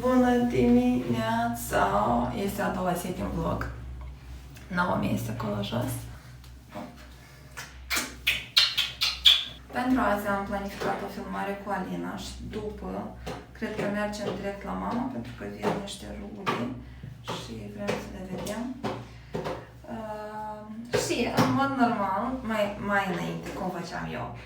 Bună dimineața! Este a doua zi din vlog. Naomi este acolo jos. Pentru azi am planificat o filmare cu Alina și după cred că mergem direct la mama pentru că vin niște rude și vrem să le vedem. Și în mod normal, mai înainte, cum făceam eu.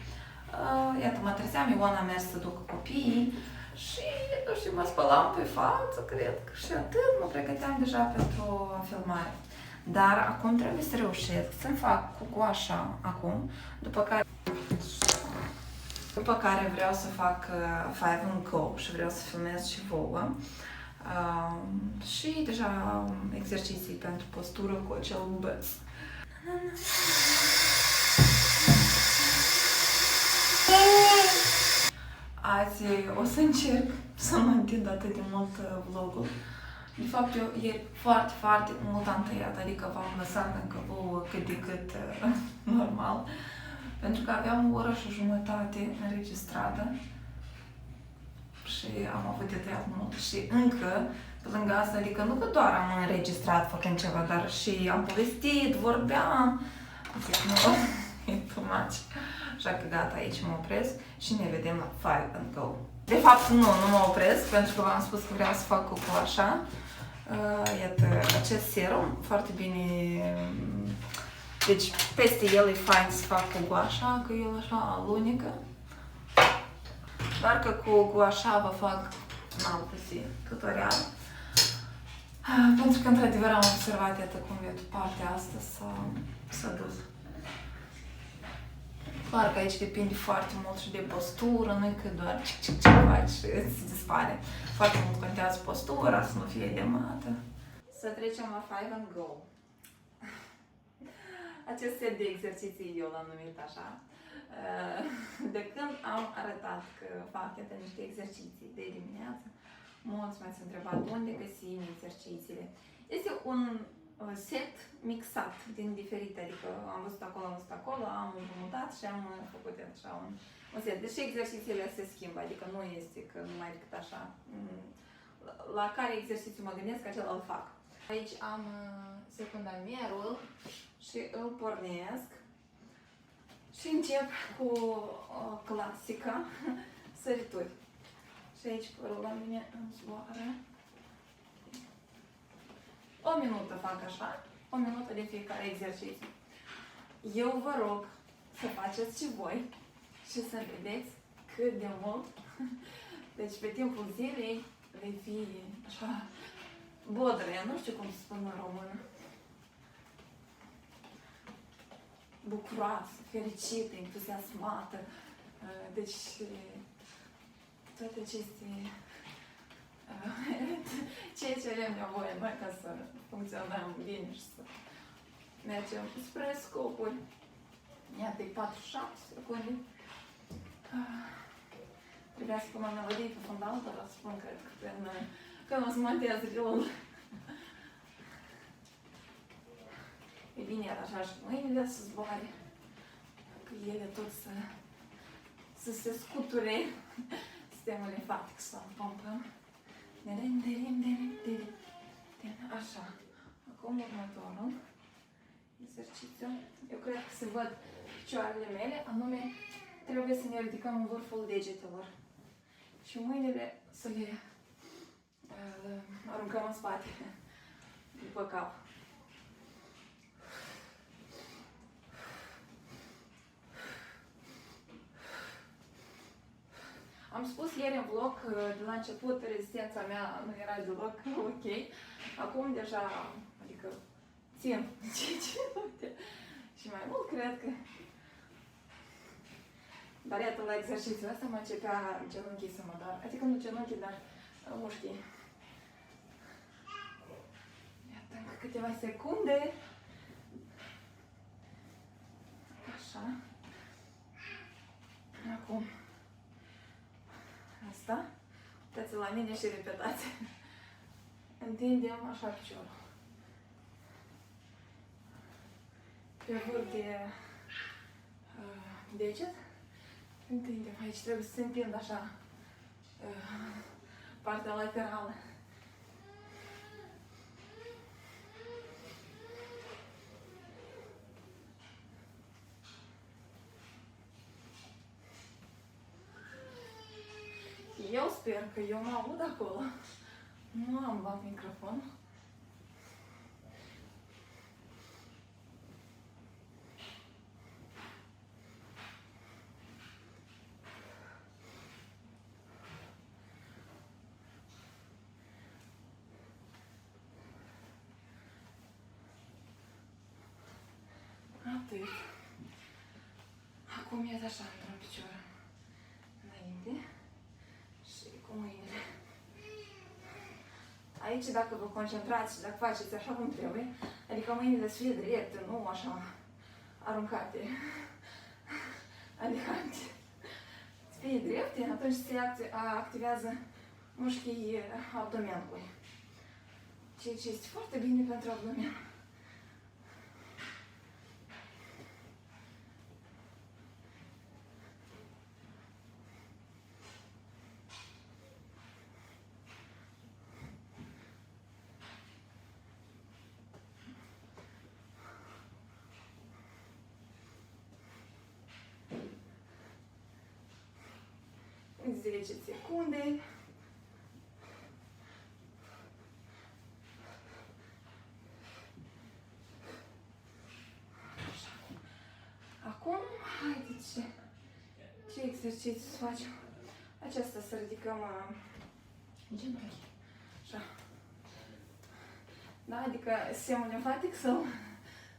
Iată, mă trezeam, Ioana a mers să ducă copiii și, nu știu, mă spălam pe față, cred că și atât, mă pregăteam deja pentru filmare. Dar acum trebuie să reușesc să-mi fac cu guașa acum, după care vreau să fac Five and Go și vreau să filmez și vouă. Și deja exerciții pentru postură cu acel băț. Azi o să încerc să mă întind atât de mult vlogul. De fapt, eu ieri foarte mult am tăiat, adică v-am lăsat încă vouă cât de cât normal. Pentru că aveam o oră și jumătate înregistrată și am avut de tăiat mult. Și încă, pe lângă asta, adică nu că doar am înregistrat făcând ceva, dar și am povestit, vorbeam. Zic, nu, e too much. Așa că gata, aici mă opresc și ne vedem la Five and Go. De fapt, nu mă opresc, pentru că v-am spus că vreau să fac cu așa. Iată, acest serum, foarte bine. Deci, peste el e fain să fac cu guașa, că el așa alunecă. Doar că cu guașa vă fac în altă zi, tutorial. Pentru că, într-adevăr, am observat, iată cum e partea asta s-a dus. Clar că aici depinde foarte mult și de postură, nu e că doar ce faci și îți dispare. Foarte mult contează postura, să nu fie de mată. Să trecem la Five and Go. Acest set de exerciții eu l-am numit așa. De când am arătat că fac niște exerciții de dimineață, mulți m-ați întrebat unde găsim exercițiile. Este un set mixat din diferite, adică am văzut acolo, am împrumutat și am făcut așa un set. Deși exercițiile se schimbă, adică nu este că numai decât așa. La care exercițiu mă gândesc, acela îl fac. Aici am secundamerul și îl pornesc și încep cu clasica sărituri. Și aici părul la mine îmi zboară. O minută fac așa, o minută de fiecare exercițiu. Eu vă rog să faceți și voi și să vedeți cât de mult. Deci pe timpul zilei vei fi așa bodră, nu știu cum să spun în română. Bucuroasă, fericită, entuziasmată. Deci toate aceste ceea ce avem nevoie noi ca să funcționăm bine și să mergem spre scopuri. Iată, 47 secunde. Trebuia să pun o melodie pe fundal, dar o spun, cred că când o să montez reel. E bine, iar așa și mâinile să zboare, că ele tot să se scuture sistemul limfatic, să pompăm. Așa. Acum următorul exercițiu. Eu cred că se văd picioarele mele, anume trebuie să ne ridicăm în vârful degetelor. Și mâinile să le aruncăm în spate, după cap. Am spus ieri în vlog că de la început rezistența mea nu era deloc ok. Acum deja, adică țin și mai mult cred că. Dar iată, la exercițiul ăsta mă începea genunchii să mă doar. Adică nu genunchii, dar mușchii. Iată, încă câteva secunde. Așa. Acum. Asta. Uitați la mine și repetați. Întindem așa piciorul. Pe vârf de deget. Întindem. Aici trebuie să se întind așa partea laterală. Eu sper că eu mă aud acolo. Nu am luat microfonul. Atât. Acum ies așa într-un picior înainte și cu mâinile. Aici, dacă vă concentrați și dacă faceți așa cum trebuie, adică mâinile să fie drepte, nu așa aruncate, alicante, să fie drepte, atunci se activează mușchii abdomenului. Ceea ce este foarte bine pentru abdomen. În 10 secunde. Acum, haideți ce exercițiu să facem. Aceasta să ridicăm genunchi. Așa. Da, adică sistemul limfatic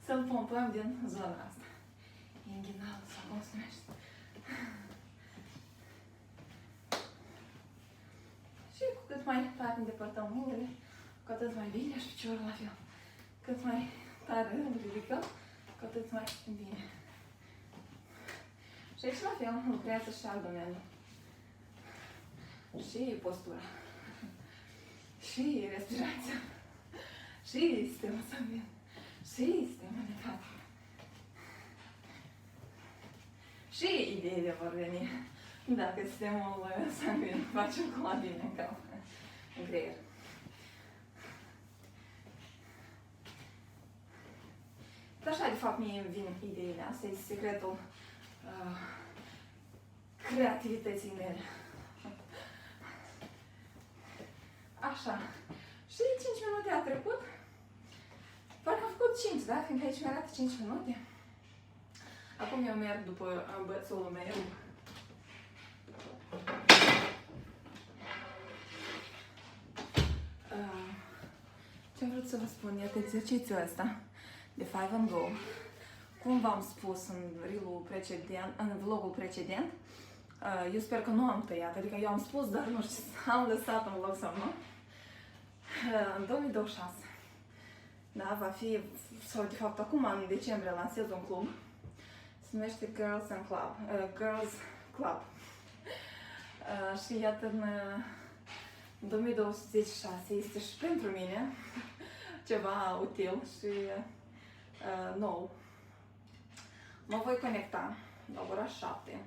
să-l pompăm din zona asta. Inghinal sau cum se numește. Și cu cât mai tare îndepărtăm mâinile, cu atât mai bine și piciorul la fel. Cât mai tare îl ridicăm, cu atât mai bine. Și aici la fel lucrează și abdomenul. Și postura. Și respirația. Și sistemul sanguin. Și sistemul limfatic. Și ideile vor veni dacă sistemul sanguin face cum la bine în cap, în creier. Așa, de fapt, mie îmi vin ideile. Asta e secretul creativității mele. Așa. Și 5 minute a trecut. Parcă am făcut 5, da? Fiindcă aici mi-arată 5 minute. Acum eu merg după bățulul meu. Ce am vrut să vă spun, iată exercițiul ăsta de 5 and Go. Cum v-am spus în vlogul precedent, eu sper că nu am tăiat, adică eu am spus, dar nu știu, am lăsat în vlog sau nu. În 2026, da, va fi, sau de fapt acum în decembrie lansez un club, se numește Girls Club. Și iată în 2026 este și pentru mine ceva util și nou. Mă voi conecta la ora 7,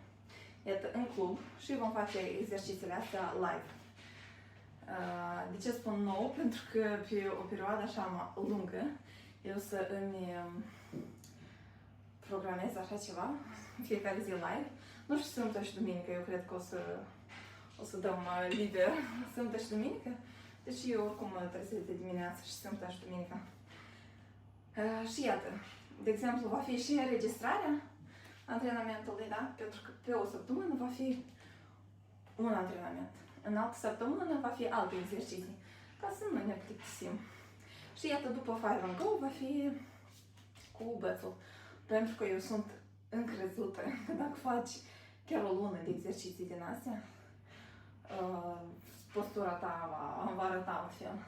iată, în club și vom face exercițiile astea live. De ce spun nou? Pentru că pe o perioadă așa lungă eu să îmi programez așa ceva, fiecare zi live. Nu știu, sâmbătă și duminică, eu cred că o să dăm liber sâmbătă și duminică. Deci eu oricum mă trezesc de dimineață și sâmbătă și duminică. Și iată, de exemplu, va fi și înregistrarea antrenamentului, da? Pentru că pe o săptămână va fi un antrenament. În altă săptămână va fi alte exerciții, ca să nu ne plictisim. Și iată, după 5 and Go va fi cu bățul. Pentru că eu sunt încrezută că dacă faci chiar o lună de exerciții din astea, postura ta va arăta altfel.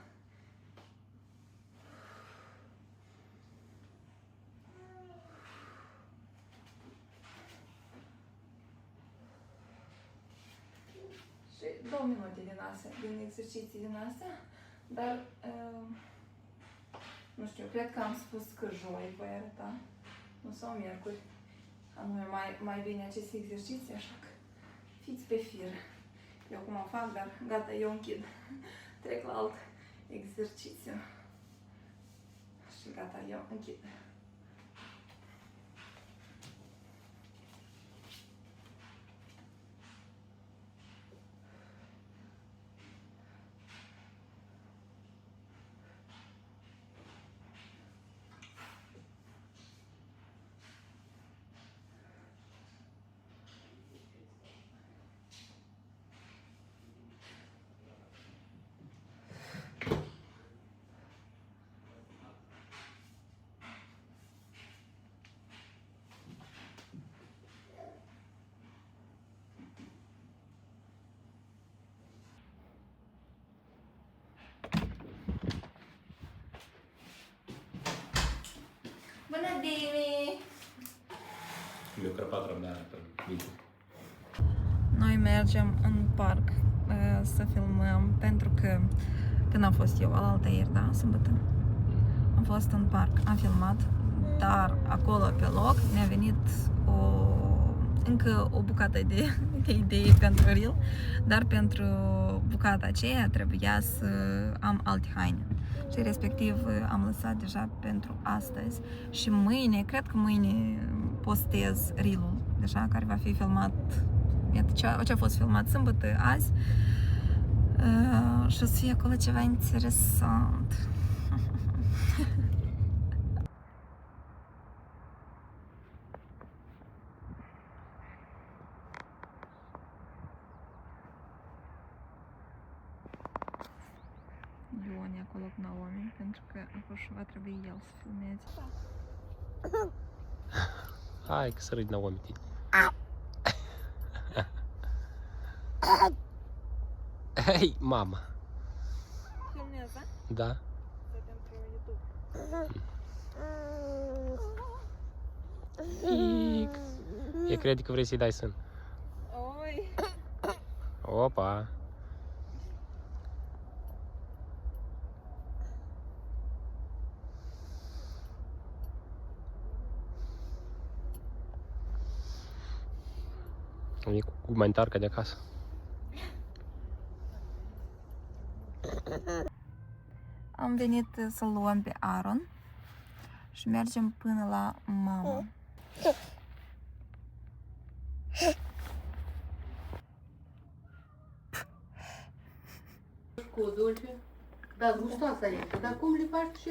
Și 2 minute din exerciții din astea, dar nu știu, cred că am spus că joi voi arăta, nu sau miercuri, anume mai bine aceste exerciții, așa că fiți pe fir. Eu acum o fac, dar gata, eu închid. Trec la alt exercițiu. Și gata, eu închid. Bună, Dimi! Mi-a crăpat răbdarea pe video. Noi mergem în parc să filmăm pentru că când am fost eu, alaltă ieri, da, sâmbătă, am fost în parc, am filmat, dar acolo pe loc mi-a venit încă o bucată de idei pentru reel, dar pentru bucata aceea trebuia să am alte haine. Și respectiv am lăsat deja pentru astăzi și mâine, cred că mâine postez reel-ul deja, care va fi filmat, iată ce a fost filmat sâmbătă, azi, și o să fie acolo ceva interesant. Ion e acolo cu Naomi, pentru că acum va trebui el să filmeze. Hai că să râdi Naomi tine. Hei, mama! Filmează? Da? Pentru YouTube. Ic. Eu cred că vrei să-i dai sân. Oi! Opa! E cu umanitarca de acasă. Am venit să-l luăm pe Aaron și mergem până la mama. Cu dulce. Da, gustoasă este. Dar cum le faci și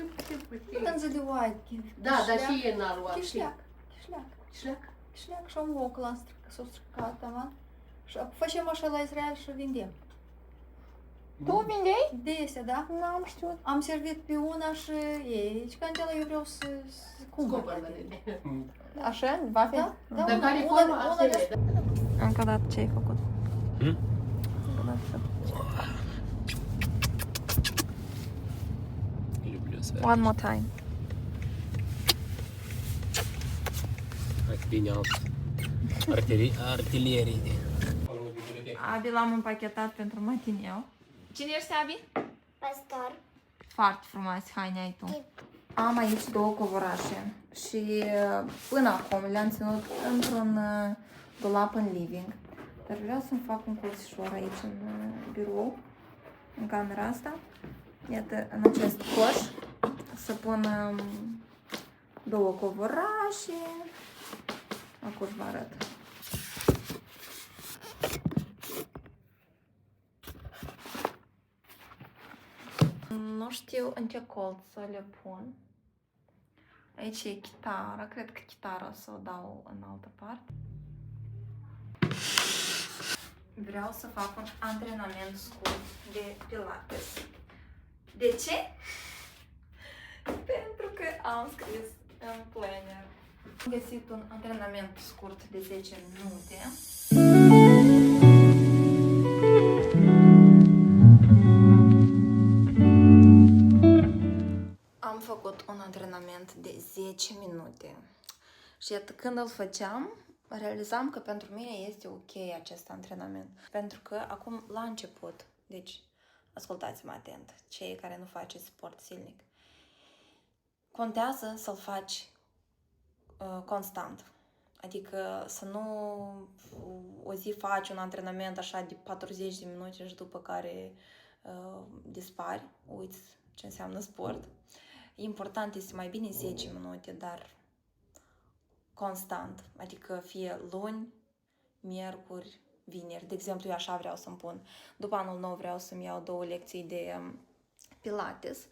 Tanza de white. Da, dar și e n-ar lua. Кишляк. Șleac. Кишляк și am oc la s-o stricat, da? Și facem așa la Israel și vindem. Tu vindeai? Dese, da? N-am știut. Am servit pe una și ei. Și când eu vreau să cumpăr. Cumpăr la tine. Așa? Va fi? Da? Da, Dar care una forma? Asta de... e, da? Încă o dată ce ai făcut? Hmm? Încă o dată ce ai făcut? Люблю să One more time. Hai că bine alt. Artilerii. Abi l-am împachetat pentru matineu. Cine ești, Abi? Pastor. Foarte frumoase haine ai tu. Am aici două covorașe și până acum le-am ținut într-un dulap în living. Dar vreau să-mi fac un cursișor aici în birou, în camera asta. Iată, în acest coș să pun două covorașe. Acum vă arăt. Nu știu în ce colț să le pun. Aici e chitara. Cred că chitara o să o dau în altă parte. Vreau să fac un antrenament scurt de pilates. De ce? Pentru că am scris în planner. Am găsit un antrenament scurt de 10 minute. Am făcut un antrenament de 10 minute. Și iată, când îl făceam, realizam că pentru mine este ok acest antrenament. Pentru că acum, la început, deci, ascultați-mă atent, cei care nu faceți sport zilnic, contează să-l faci constant. Adică să nu o zi faci un antrenament așa de 40 de minute și după care dispari, uiți ce înseamnă sport. Important este mai bine 10 minute, dar constant, adică fie luni, miercuri, vineri. De exemplu, eu așa vreau să-mi pun. După anul nou vreau să-mi iau 2 lecții de Pilates,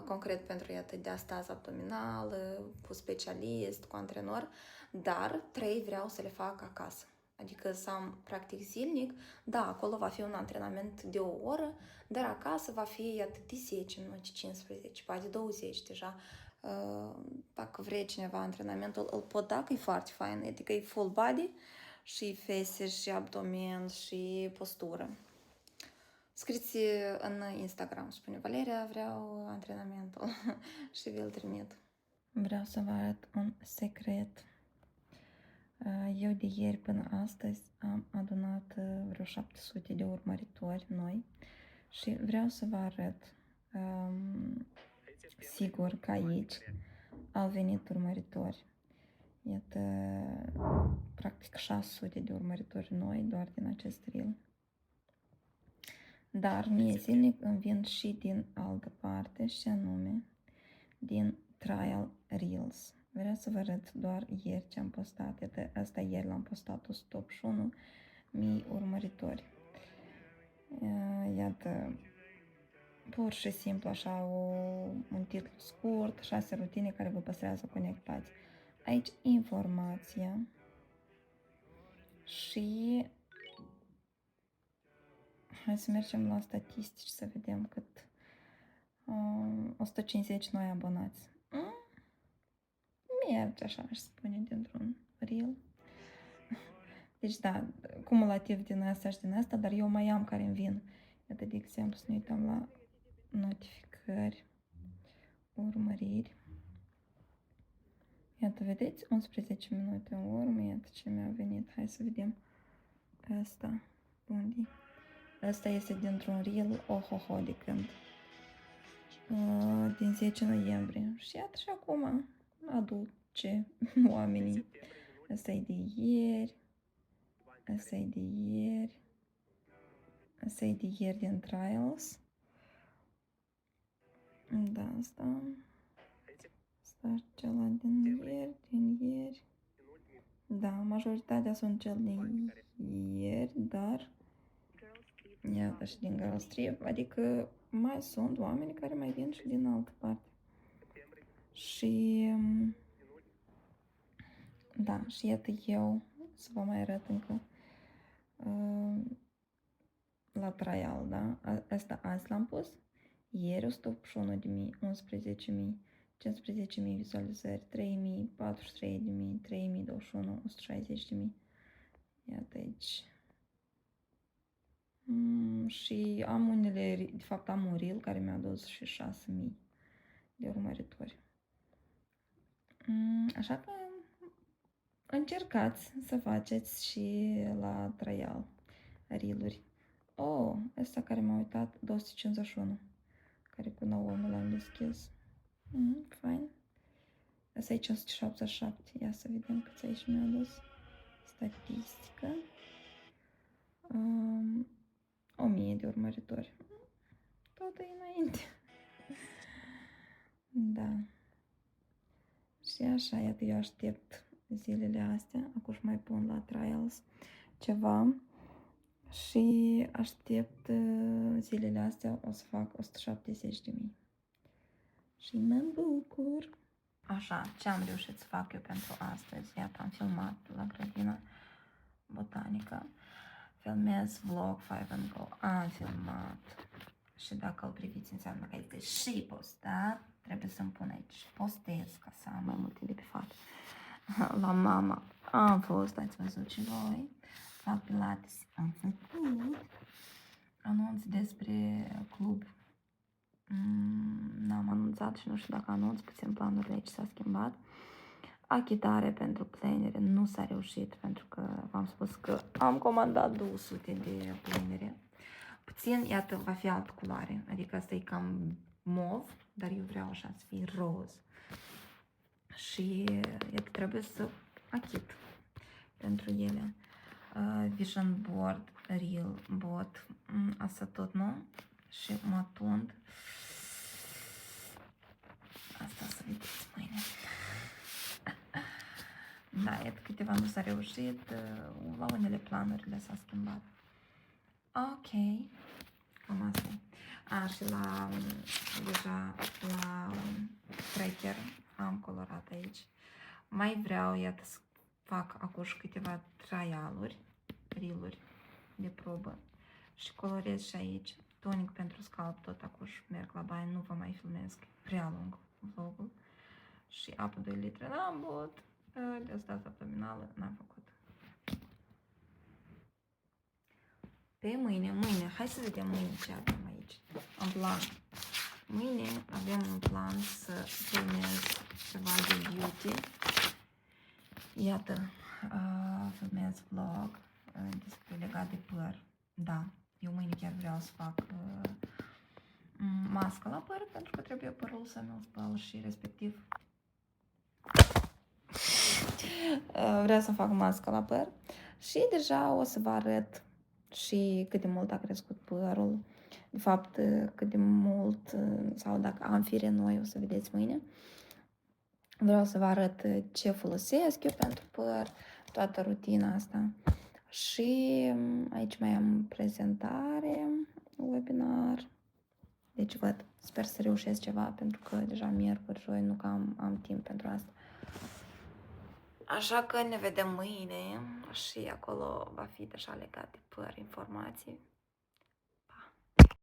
concret pentru iată diastază abdominală, cu specialist, cu antrenor, dar 3 vreau să le fac acasă. Adică să am practic zilnic, da, acolo va fi un antrenament de 1 oră, dar acasă va fi iată de 10 minute, 15, poate 20 deja. Dacă vrei cineva antrenamentul, îl pot da, că e foarte fain, adică e full body și fese și abdomen și postură. Scrieți în Instagram, spune Valeria, vreau antrenamentul și vi-l trimit. Vreau să vă arăt un secret. Eu de ieri până astăzi am adunat vreo 700 de urmăritori noi și vreau să vă arăt. Sigur că aici au venit urmăritori. Iată, practic 600 de urmăritori noi doar din acest reel. Dar mie zilnic îmi vin și din altă parte, și anume din Trial Reels. Vreau să vă arăt doar ieri ce am postat. Iată, asta ieri l-am postat 181.000 urmăritori. Iată, pur și simplu așa un titlu scurt, 6 rutine care vă păstrează conectați. Aici informația și hai să mergem la statistici să vedem cât 150 noi abonați. Merge așa, aș spune, dintr-un reel. Deci da, cumulativ din asta și din asta, dar eu mai am care îmi vin. Iată, de exemplu, să ne uităm la notificări, urmăriri. Iată, vedeți? 11 minute în urmă, iată ce mi-a venit. Hai să vedem asta. Unde? Asta este dintr-un reel, ohoho, de când? Din 10 noiembrie. Și iată și acum aduce oamenii. Asta e de ieri. Asta e de ieri. Asta e de ieri din Trials. Da, asta. Asta cela din ieri. Da, majoritatea sunt cel din ieri, dar iată și din Girls Trip, adică mai sunt oameni care mai vin și din altă parte. Și da, și iată eu să vă mai arăt încă la trial, da? Asta azi l-am pus. Ieri 181.000, 11.000, 15.000 vizualizări, 3.000, 43.000, 3.021, 160.000. Iată aici. Și am unele, de fapt am un reel care mi-a dus și 6.000 de urmăritori. Așa că încercați să faceți și la trial reel-uri. Ăsta care m-a uitat, 251, care până la urmă l-am deschis. Fain. Asta e 577. Ia să vedem câți aici mi-a dus. Statistică. 1000 de urmăritori. Tot e înainte. Da. Și așa, iată, eu aștept zilele astea. Acum mai pun la trials ceva. Și aștept zilele astea o să fac 170.000. Și mă bucur. Așa, ce am reușit să fac eu pentru astăzi? Iată, am filmat la grădina botanică. Filmez vlog 5 and Go. Am filmat. Și dacă îl priviți, înseamnă că este și postat. Trebuie să-mi pun aici postez ca să am mai multe de pe față. La mama am fost, ați văzut și voi. Fac pilates, am făcut. Anunț despre club. N-am anunțat și nu știu dacă anunț, puțin planurile aici s-a schimbat. Achitare pentru plenere nu s-a reușit pentru că v-am spus că am comandat 200 de plenere. Puțin, iată, va fi altă culoare, adică asta e cam mov, dar eu vreau așa să fie roz. Și iată, trebuie să achit. pentru ele. Vision board, reel bot, asta tot nu? Și matund. Asta să vedeți mâine. Da, iată câteva nu s-a reușit, la unele planurile s-a schimbat. Ok, cam asta e. Și deja la tracker am colorat aici. Mai vreau, iată, să fac acum câteva trialuri, reel-uri de probă și colorez și aici. Tonic pentru scalp, tot acum merg la baie, nu vă mai filmez prea lung vlogul. Și apă 2 litri n-am băut, de asta abdominală n-am făcut. Pe mâine, hai să vedem mâine ce avem aici, în plan. Mâine avem un plan să filmez ceva de beauty. Iată, filmez vlog despre legat de păr. Da, eu mâine chiar vreau să fac mască la păr, pentru că trebuie părul să mi-l spăl și respectiv vreau să fac mască la păr și deja o să vă arăt și cât de mult a crescut părul, de fapt cât de mult, sau dacă am fire noi, o să vedeți mâine. Vreau să vă arăt ce folosesc eu pentru păr, toată rutina asta. Și aici mai am prezentare, webinar. Deci văd, sper să reușesc ceva, pentru că deja miercuri, joi, nu că am timp pentru asta. Așa că ne vedem mâine și acolo va fi deja legat de păr informații.